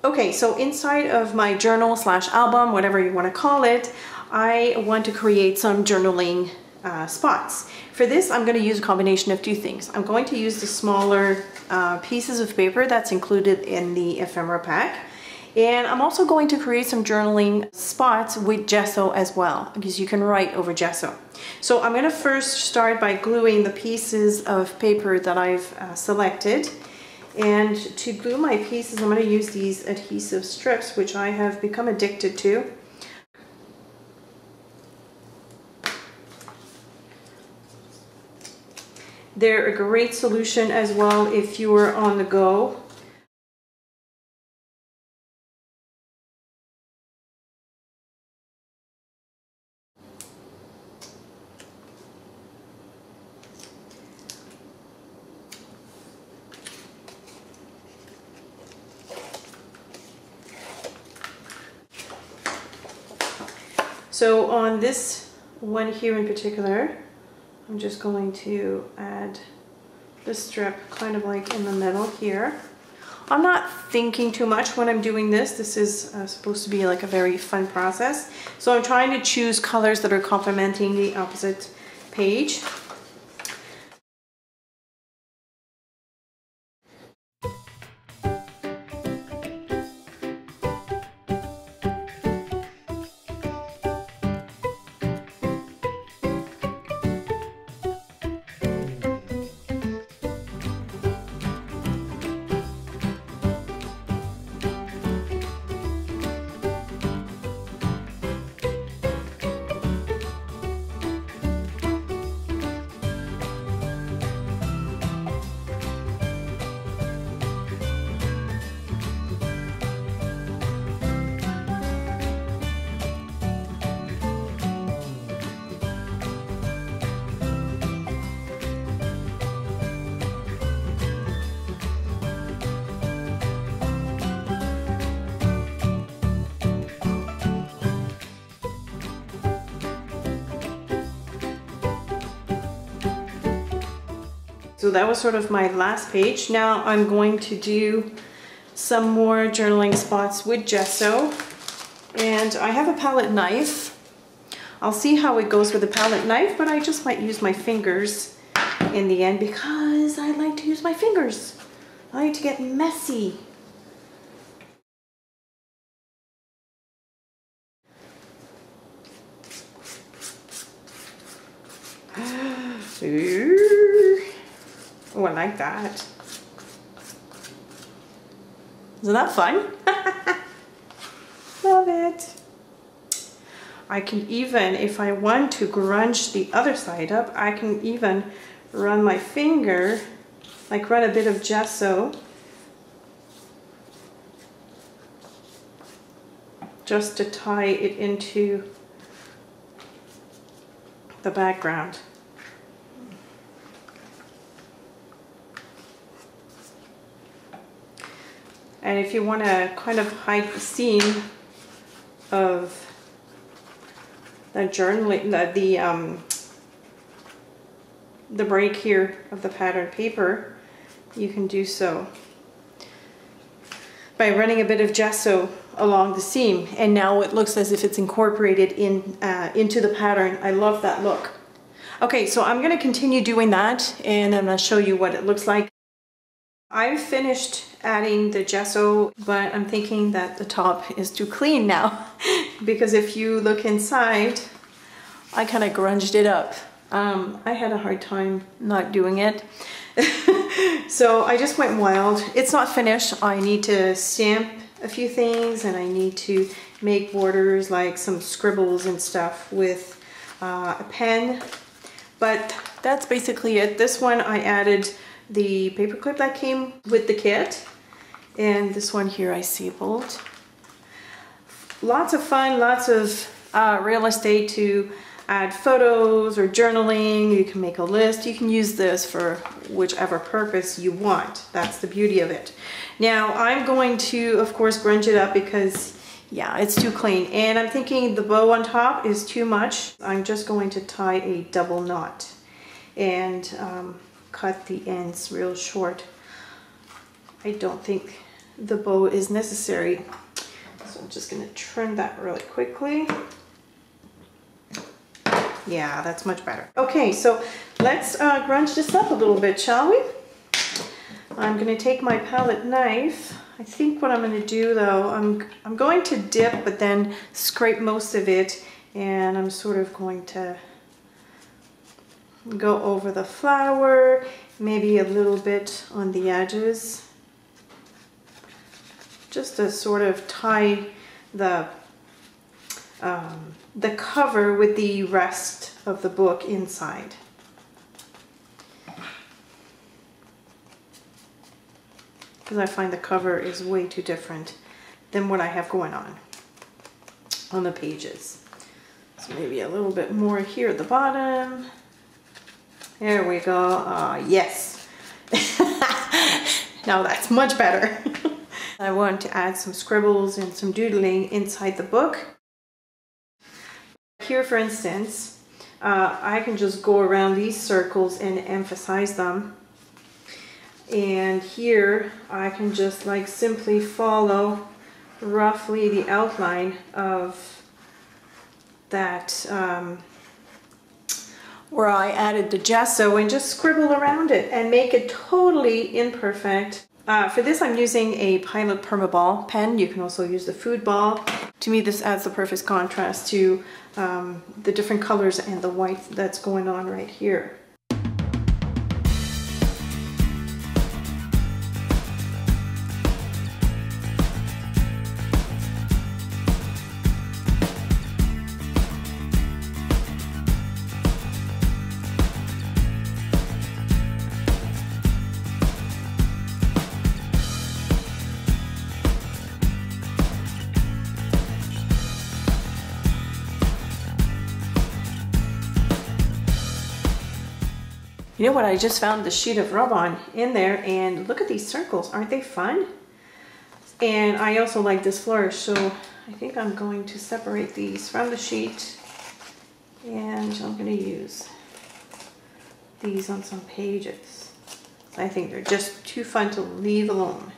Okay, so inside of my journal slash album, whatever you want to call it, I want to create some journaling spots. For this, I'm going to use a combination of two things. I'm going to use the smaller pieces of paper that's included in the ephemera pack. And I'm also going to create some journaling spots with gesso as well, because you can write over gesso. So I'm going to first start by gluing the pieces of paper that I've selected. And to glue my pieces, I'm going to use these adhesive strips, which I have become addicted to. They're a great solution as well if you are on the go. So on this one here in particular, I'm just going to add the strip kind of like in the middle here. I'm not thinking too much when I'm doing this. This is supposed to be like a very fun process. So I'm trying to choose colors that are complementing the opposite page. So that was sort of my last page. Now I'm going to do some more journaling spots with gesso. And I have a palette knife. I'll see how it goes with the palette knife, but I just might use my fingers in the end because I like to use my fingers. I like to get messy. Oh, I like that. Isn't that fun? Love it. I can even, if I want to grunge the other side up, I can even run my finger, like run a bit of gesso, just to tie it into the background. And if you want to kind of hide the seam of the journaling, the break here of the pattern paper, you can do so by running a bit of gesso along the seam. And now it looks as if it's incorporated into the pattern. I love that look. Okay, so I'm going to continue doing that, and I'm going to show you what it looks like. I've finished adding the gesso, but I'm thinking that the top is too clean now because if you look inside, I kind of grunged it up. I had a hard time not doing it. So I just went wild. It's not finished. I need to stamp a few things and I need to make borders like some scribbles and stuff with a pen. But that's basically it. This one I added the paper clip that came with the kit, and this one here I stapled. Lots of fun, lots of real estate to add photos or journaling. You can make a list. You can use this for whichever purpose you want. That's the beauty of it. Now I'm going to, of course, grunge it up because yeah, it's too clean, and I'm thinking the bow on top is too much. I'm just going to tie a double knot and cut the ends real short. I don't think the bow is necessary. So I'm just going to trim that really quickly. Yeah, that's much better. Okay, so let's grunge this up a little bit, shall we? I'm going to take my palette knife. I think what I'm going to do though, I'm going to dip but then scrape most of it, and I'm sort of going to go over the flower, maybe a little bit on the edges, just to sort of tie the cover with the rest of the book inside. Because I find the cover is way too different than what I have going on the pages. So maybe a little bit more here at the bottom. There we go. Yes. Now that's much better. I want to add some scribbles and some doodling inside the book. Here, for instance, I can just go around these circles and emphasize them. And here I can just like simply follow roughly the outline of that where I added the gesso, and just scribble around it and make it totally imperfect. For this I'm using a Pilot Permaball pen. You can also use the food ball. To me this adds the perfect contrast to the different colors and the white that's going on right here. You know what, I just found the sheet of rub-on in there, and look at these circles, aren't they fun? And I also like this flourish, so I think I'm going to separate these from the sheet, and I'm going to use these on some pages. I think they're just too fun to leave alone.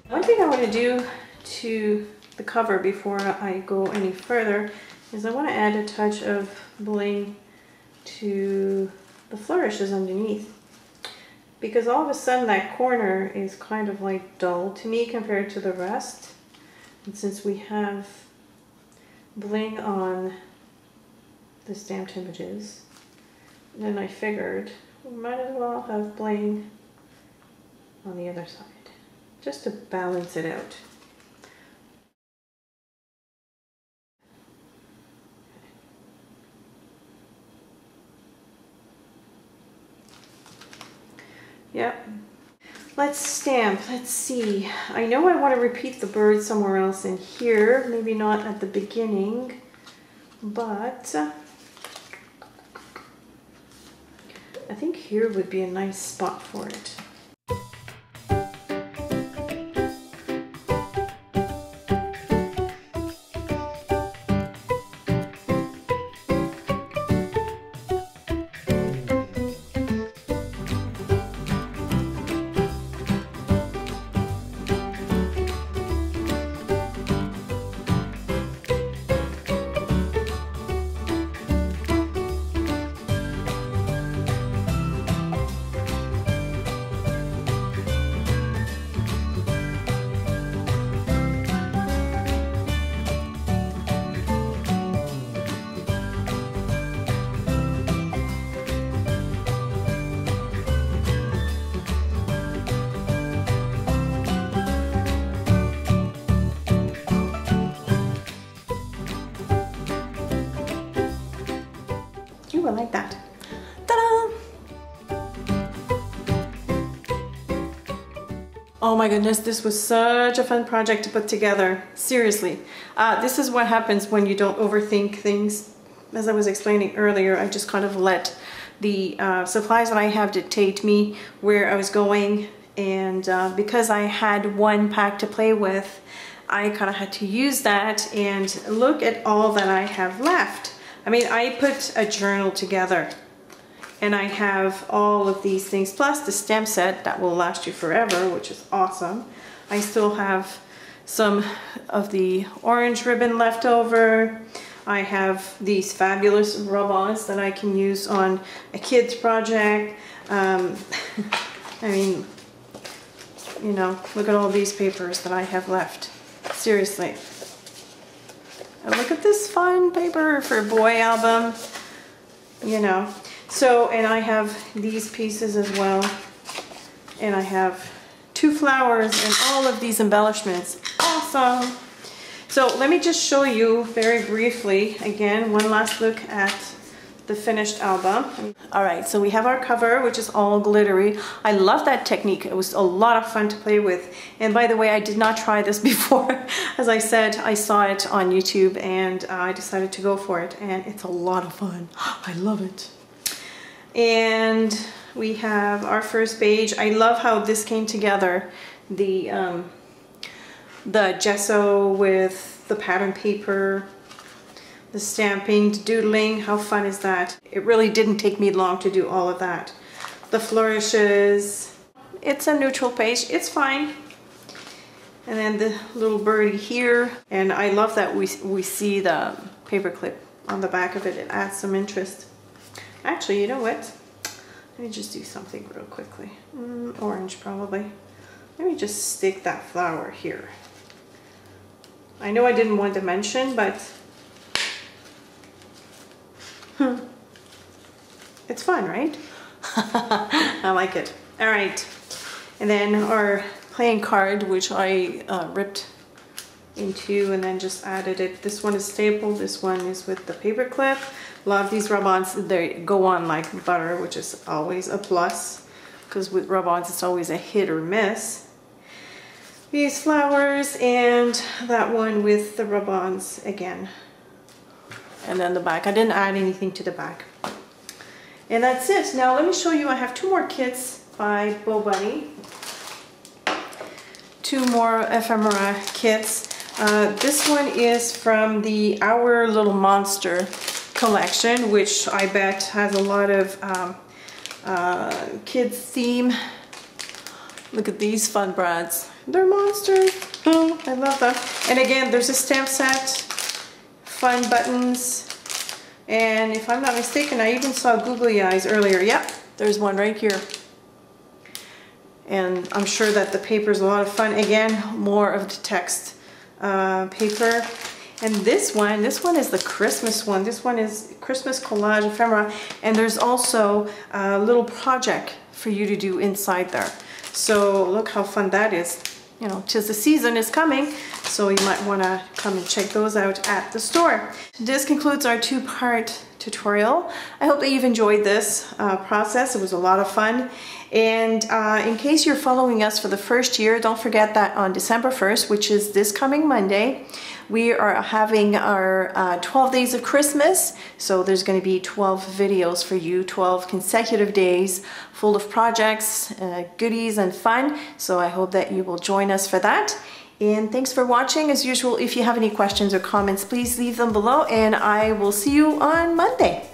One thing I want to do to the cover before I go any further is I want to add a touch of bling to the flourishes underneath, because all of a sudden that corner is kind of like dull to me compared to the rest. And since we have bling on the stamped images, then I figured we might as well have bling on the other side, just to balance it out. Yep. Let's stamp. Let's see. I know I want to repeat the bird somewhere else in here, maybe not at the beginning, but I think here would be a nice spot for it. Oh my goodness, this was such a fun project to put together. Seriously. This is what happens when you don't overthink things. As I was explaining earlier, I just kind of let the supplies that I have dictate me where I was going. And because I had one pack to play with, I kind of had to use that, and look at all that I have left. I mean, I put a journal together and I have all of these things, plus the stamp set that will last you forever, which is awesome. I still have some of the orange ribbon left over. I have these fabulous rub-ons that I can use on a kid's project. I mean, you know, look at all these papers that I have left. Seriously. And look at this fun paper for a boy album, you know. So, and I have these pieces as well. And I have 2 flowers and all of these embellishments. Awesome. So let me just show you very briefly, again, one last look at the finished album. All right, so we have our cover, which is all glittery. I love that technique. It was a lot of fun to play with. And by the way, I did not try this before. As I said, I saw it on YouTube and I decided to go for it. And it's a lot of fun. I love it. And we have our first page. I love how this came together. The gesso with the pattern paper, the stamping, the doodling. How fun is that? It really didn't take me long to do all of that. The flourishes. It's a neutral page. It's fine. And then the little birdie here. And I love that we see the paper clip on the back of it. It adds some interest. Actually, you know what? Let me just do something real quickly. Orange probably. Let me just stick that flower here. I know I didn't want to mention, but it's fun, right? I like it. All right. And then our playing card, which I ripped in 2 and then just added it. This one is stapled. This one is with the paper clip. Love these rub-ons. They go on like butter, which is always a plus, because with rub-ons it's always a hit or miss. These flowers and that one with the rub-ons again. And then the back. I didn't add anything to the back. And that's it. Now let me show you. I have 2 more kits by BoBunny. 2 more ephemera kits. This one is from the Our Little Monster collection, which I bet has a lot of kids theme. Look at these fun brads. They're monsters. Oh, I love them. And again, there's a stamp set, fun buttons, and if I'm not mistaken, I even saw googly eyes earlier. Yep, there's one right here. And I'm sure that the paper is a lot of fun. Again, more of the text paper. And this one is the Christmas one. This one is Christmas collage ephemera, and there's also a little project for you to do inside there. So look how fun that is. You know, 'tis the season is coming, so you might want to come and check those out at the store. This concludes our 2-part tutorial. I hope that you've enjoyed this process. It was a lot of fun. And in case you're following us for the first year, don't forget that on December 1st, which is this coming Monday, we are having our 12 days of Christmas. So there's going to be 12 videos for you, 12 consecutive days full of projects, goodies, and fun. So I hope that you will join us for that. And thanks for watching. As usual, if you have any questions or comments, please leave them below, and I will see you on Monday.